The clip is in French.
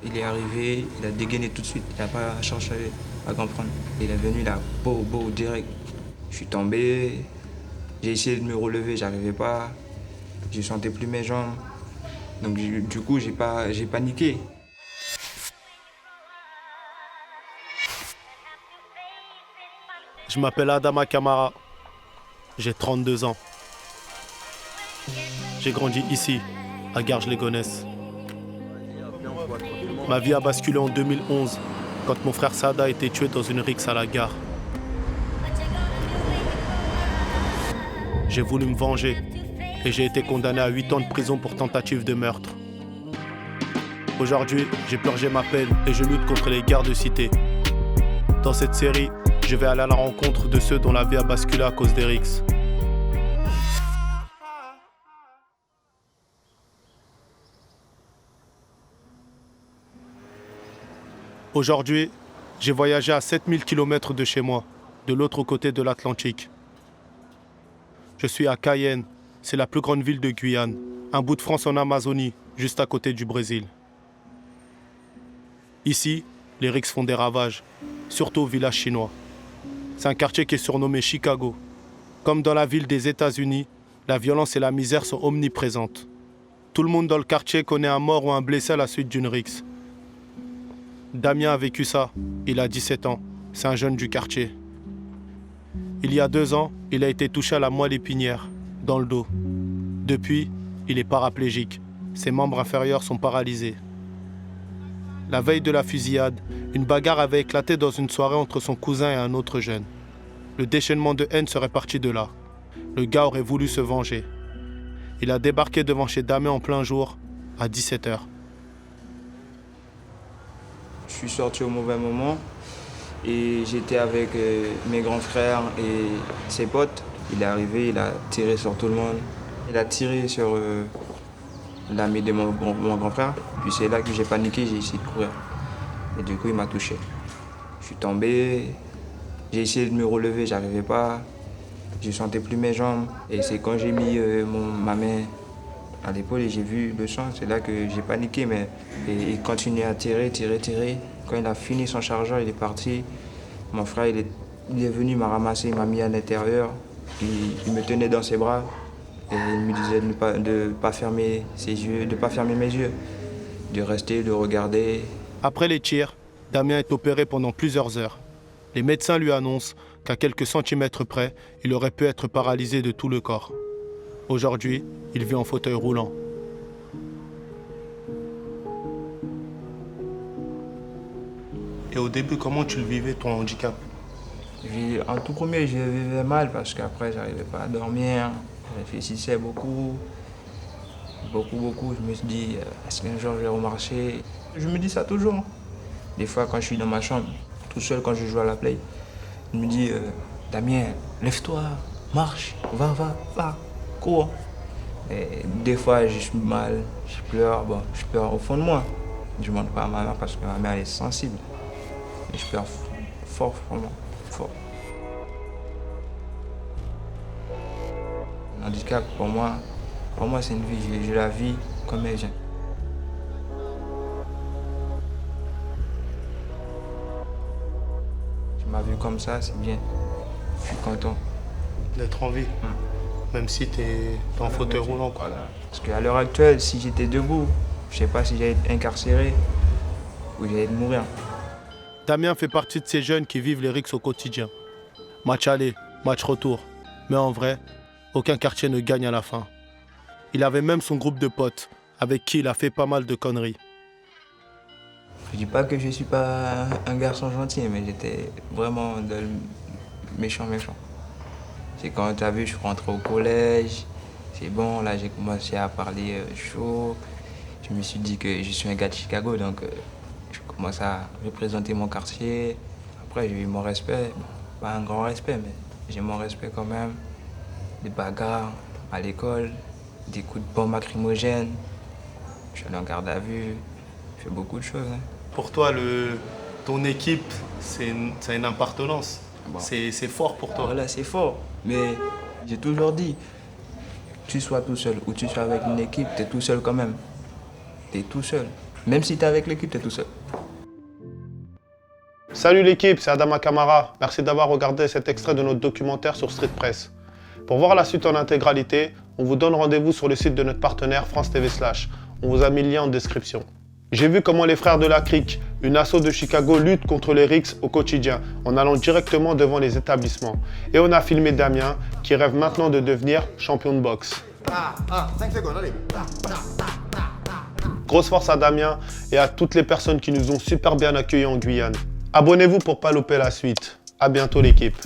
Il est arrivé, il a dégainé tout de suite, il n'a pas cherché à comprendre. Il est venu là, beau, direct. Je suis tombé, j'ai essayé de me relever, j'arrivais pas. Je sentais plus mes jambes. Donc du coup, j'ai paniqué. Je m'appelle Adama Kamara, j'ai 32 ans. J'ai grandi ici, à Garges-les-Gonesse. Ma vie a basculé en 2011, quand mon frère Sada a été tué dans une rixe à la gare. J'ai voulu me venger et j'ai été condamné à 8 ans de prison pour tentative de meurtre. Aujourd'hui, j'ai purgé ma peine et je lutte contre les guerres de cité. Dans cette série, je vais aller à la rencontre de ceux dont la vie a basculé à cause des rixes. Aujourd'hui, j'ai voyagé à 7000 km de chez moi, de l'autre côté de l'Atlantique. Je suis à Cayenne, c'est la plus grande ville de Guyane, un bout de France en Amazonie, juste à côté du Brésil. Ici, les rixes font des ravages, surtout au village chinois. C'est un quartier qui est surnommé Chicago. Comme dans la ville des États-Unis, la violence et la misère sont omniprésentes. Tout le monde dans le quartier connaît un mort ou un blessé à la suite d'une rixe. Damien a vécu ça, il a 17 ans, c'est un jeune du quartier. Il y a 2 ans, il a été touché à la moelle épinière, dans le dos. Depuis, il est paraplégique, ses membres inférieurs sont paralysés. La veille de la fusillade, une bagarre avait éclaté dans une soirée entre son cousin et un autre jeune. Le déchaînement de haine serait parti de là. Le gars aurait voulu se venger. Il a débarqué devant chez Damien en plein jour, à 17h. Je suis sorti au mauvais moment et j'étais avec mes grands frères et ses potes. Il est arrivé, il a tiré sur tout le monde. Il a tiré sur l'ami de mon grand frère. Puis c'est là que j'ai paniqué, j'ai essayé de courir. Et du coup, il m'a touché. Je suis tombé, j'ai essayé de me relever, j'arrivais pas. Je sentais plus mes jambes. Et c'est quand j'ai mis ma main à l'épaule et j'ai vu le sang, c'est là que j'ai paniqué. Mais il continuait à tirer. Quand il a fini son chargeur, il est parti. Mon frère, il est venu, m'a ramassé, il m'a mis à l'intérieur. Il me tenait dans ses bras et il me disait de ne pas fermer ses yeux, de ne pas fermer mes yeux, de rester, de regarder. Après les tirs, Damien est opéré pendant plusieurs heures. Les médecins lui annoncent qu'à quelques centimètres près, il aurait pu être paralysé de tout le corps. Aujourd'hui, il vit en fauteuil roulant. Et au début, comment tu le vivais, ton handicap? En tout premier, je vivais mal parce qu'après, j'arrivais pas à dormir. Je réfléchissais beaucoup. Je me suis dit, est-ce qu'un jour je vais remarcher? Je me dis ça toujours. Des fois, quand je suis dans ma chambre, tout seul, quand je joue à la play, je me dis, Damien, lève-toi, marche, va, cours. Et des fois, je suis mal, je pleure au fond de moi. Je ne montre pas à ma mère parce que ma mère est sensible. Et je pleure fort, vraiment, fort. Le handicap, pour moi, c'est une vie. Je la vis comme elle vient. Tu m'as vu comme ça, c'est bien. Je suis content. D'être en vie, même si tu es en fauteuil roulant, quoi. Voilà. Parce qu'à l'heure actuelle, si j'étais debout, je ne sais pas si j'allais être incarcéré ou j'allais mourir. Damien fait partie de ces jeunes qui vivent les rixes au quotidien. Match aller, match retour. Mais en vrai, aucun quartier ne gagne à la fin. Il avait même son groupe de potes, avec qui il a fait pas mal de conneries. Je dis pas que je suis pas un garçon gentil, mais j'étais vraiment méchant. C'est quand tu as vu, je suis rentré au collège. C'est bon, là j'ai commencé à parler chaud. Je me suis dit que je suis un gars de Chicago, donc je commence à représenter mon quartier. Après j'ai eu mon respect, bon, pas un grand respect, mais j'ai mon respect quand même. Des bagarres à l'école, des coups de bombe lacrymogène. Je suis allé en garde à vue, je fais beaucoup de choses. Hein. Pour toi, ton équipe, c'est une appartenance. Bon. C'est fort pour toi. Voilà, c'est fort. Mais j'ai toujours dit, tu sois tout seul ou tu sois avec une équipe, tu es tout seul quand même. Tu es tout seul. Même si tu es avec l'équipe, tu es tout seul. Salut l'équipe, c'est Adama Kamara. Merci d'avoir regardé cet extrait de notre documentaire sur Street Press. Pour voir la suite en intégralité, on vous donne rendez-vous sur le site de notre partenaire France TV Slash. On vous a mis le lien en description. J'ai vu comment les frères de la Crique, une asso de Chicago, luttent contre les rixes au quotidien en allant directement devant les établissements. Et on a filmé Damien qui rêve maintenant de devenir champion de boxe. Grosse force à Damien et à toutes les personnes qui nous ont super bien accueillis en Guyane. Abonnez-vous pour pas louper la suite. À bientôt l'équipe.